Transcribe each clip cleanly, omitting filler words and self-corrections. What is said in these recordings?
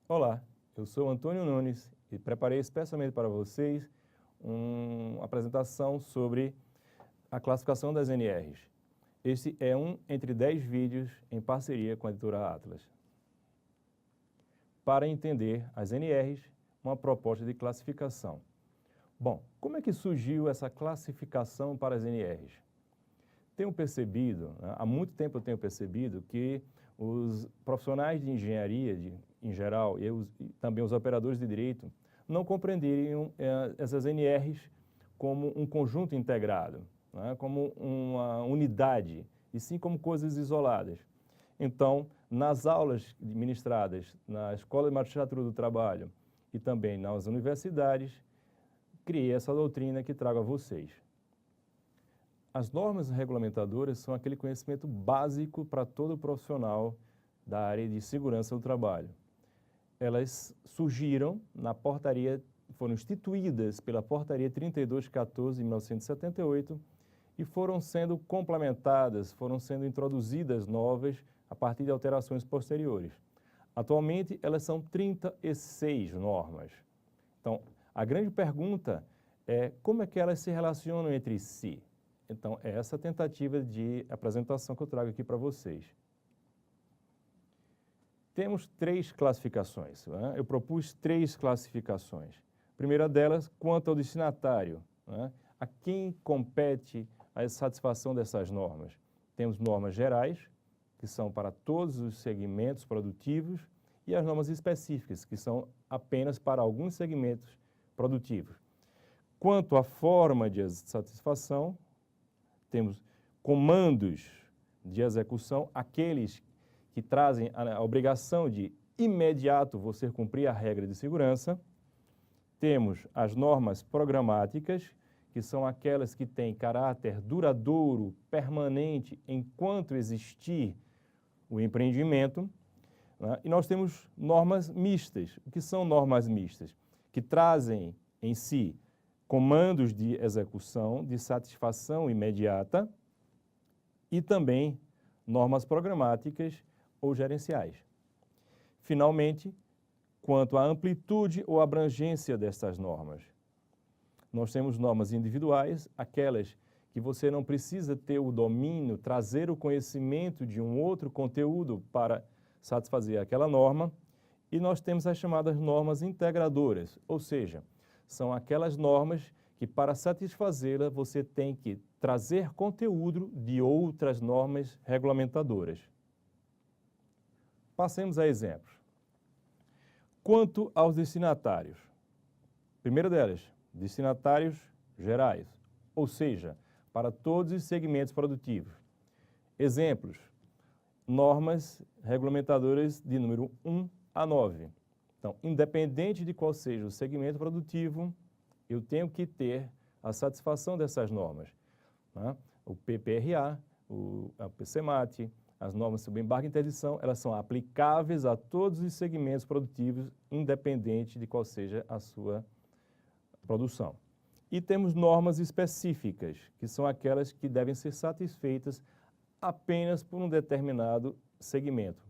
Olá, eu sou Antônio Nunes e preparei especialmente para vocês uma apresentação sobre a classificação das NRs. Este é um entre 10 vídeos em parceria com a editora Atlas. Para entender as NRs, uma proposta de classificação. Bom, como é que surgiu essa classificação para as NRs? Tenho percebido, há muito tempo eu tenho percebido que os profissionais de engenharia, em geral, e também os operadores de direito, não compreenderiam essas NRs como um conjunto integrado, né, como uma unidade, e sim como coisas isoladas. Então, nas aulas ministradas na Escola de Magistratura do Trabalho e também nas universidades, criei essa doutrina que trago a vocês. As normas regulamentadoras são aquele conhecimento básico para todo profissional da área de segurança do trabalho. Elas surgiram na portaria, foram instituídas pela portaria 3214 de 1978 e foram sendo complementadas, foram sendo introduzidas novas a partir de alterações posteriores. Atualmente, elas são 36 normas. Então, a grande pergunta é como é que elas se relacionam entre si? Então, é essa tentativa de apresentação que eu trago aqui para vocês. Temos 3 classificações, né? Eu propus 3 classificações. A primeira delas, quanto ao destinatário, né? A quem compete a satisfação dessas normas. Temos normas gerais, que são para todos os segmentos produtivos, e as normas específicas, que são apenas para alguns segmentos produtivos. Quanto à forma de satisfação, temos comandos de execução, aqueles que trazem a obrigação de imediato você cumprir a regra de segurança. Temos as normas programáticas, que são aquelas que têm caráter duradouro, permanente, enquanto existir o empreendimento. Né? E nós temos normas mistas. O que são normas mistas? Que trazem em si comandos de execução, de satisfação imediata e também normas programáticas ou gerenciais. Finalmente, quanto à amplitude ou abrangência dessas normas, nós temos normas individuais, aquelas que você não precisa ter o domínio, trazer o conhecimento de um outro conteúdo para satisfazer aquela norma, e nós temos as chamadas normas integradoras, ou seja, são aquelas normas que, para satisfazê-la, você tem que trazer conteúdo de outras normas regulamentadoras. Passemos a exemplos. Quanto aos destinatários. Primeiro delas, destinatários gerais, ou seja, para todos os segmentos produtivos. Exemplos, normas regulamentadoras de número 1 a 9. Então, independente de qual seja o segmento produtivo, eu tenho que ter a satisfação dessas normas. Né? O PPRA, a PCMAT, as normas sobre embargo e interdição, elas são aplicáveis a todos os segmentos produtivos, independente de qual seja a sua produção. E temos normas específicas, que são aquelas que devem ser satisfeitas apenas por um determinado segmento.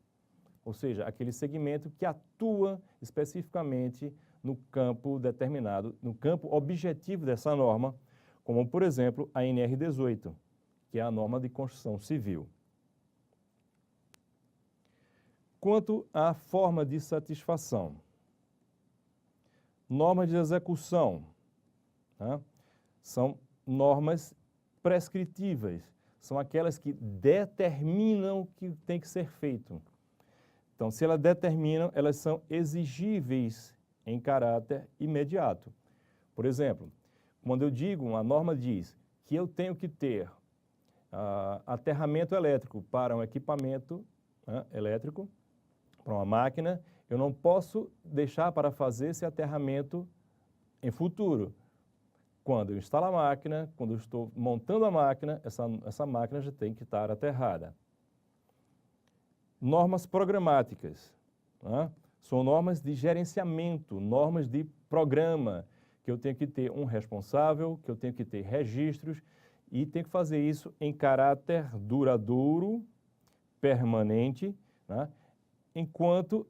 Ou seja, aquele segmento que atua especificamente no campo determinado, no campo objetivo dessa norma, como, por exemplo, a NR18, que é a norma de construção civil. Quanto à forma de satisfação, normas de execução, né? São normas prescritivas, são aquelas que determinam o que tem que ser feito. Então, se elas determinam, elas são exigíveis em caráter imediato. Por exemplo, quando eu digo, uma norma diz que eu tenho que ter aterramento elétrico para um equipamento elétrico, para uma máquina, eu não posso deixar para fazer esse aterramento em futuro. Quando eu instalo a máquina, quando eu estou montando a máquina, essa máquina já tem que estar aterrada. Normas programáticas, né? São normas de gerenciamento, normas de programa, que eu tenho que ter um responsável, que eu tenho que ter registros e tenho que fazer isso em caráter duradouro, permanente, né? Enquanto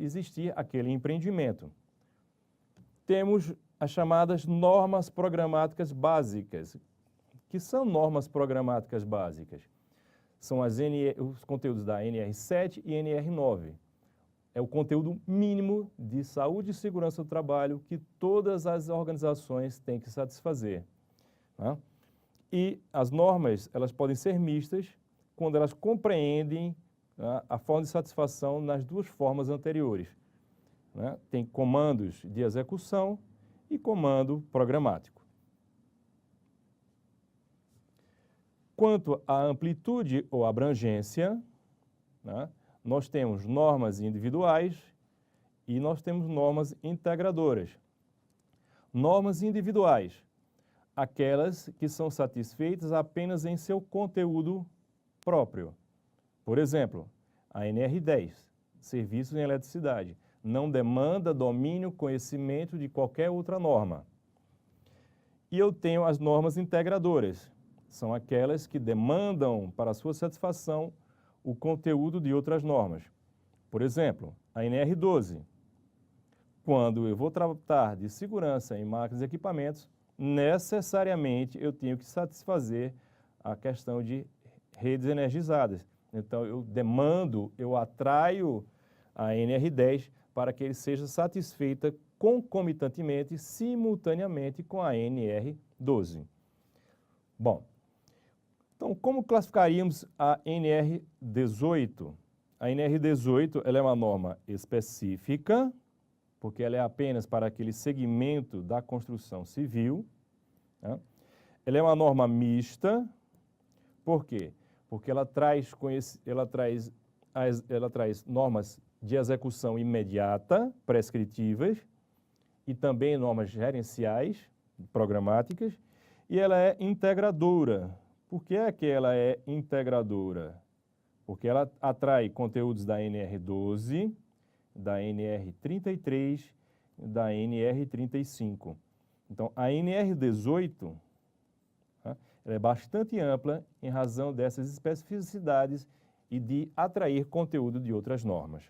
existir aquele empreendimento. Temos as chamadas normas programáticas básicas. Que são normas programáticas básicas? São os conteúdos da NR7 e NR9. É o conteúdo mínimo de saúde e segurança do trabalho que todas as organizações têm que satisfazer. Tá? E as normas, elas podem ser mistas quando elas compreendem, tá, a forma de satisfação nas duas formas anteriores. Né? Tem comandos de execução e comando programático. Quanto à amplitude ou abrangência, né, nós temos normas individuais e nós temos normas integradoras. Normas individuais, aquelas que são satisfeitas apenas em seu conteúdo próprio. Por exemplo, a NR10, Serviços em Eletricidade, não demanda domínio, conhecimento de qualquer outra norma. E eu tenho as normas integradoras, são aquelas que demandam para sua satisfação o conteúdo de outras normas. Por exemplo, a NR12. Quando eu vou tratar de segurança em máquinas e equipamentos, necessariamente eu tenho que satisfazer a questão de redes energizadas. Então, eu atraio a NR10 para que ele seja satisfeita concomitantemente, simultaneamente com a NR12. Bom, então, como classificaríamos a NR18? A NR18 ela é uma norma específica, porque ela é apenas para aquele segmento da construção civil. Né? Ela é uma norma mista, por quê? Porque ela traz normas de execução imediata, prescritivas, e também normas gerenciais, programáticas, e ela é integradora. Por que é que ela é integradora? Porque ela atrai conteúdos da NR12, da NR33, da NR35. Então, a NR18, ela é bastante ampla em razão dessas especificidades e de atrair conteúdo de outras normas.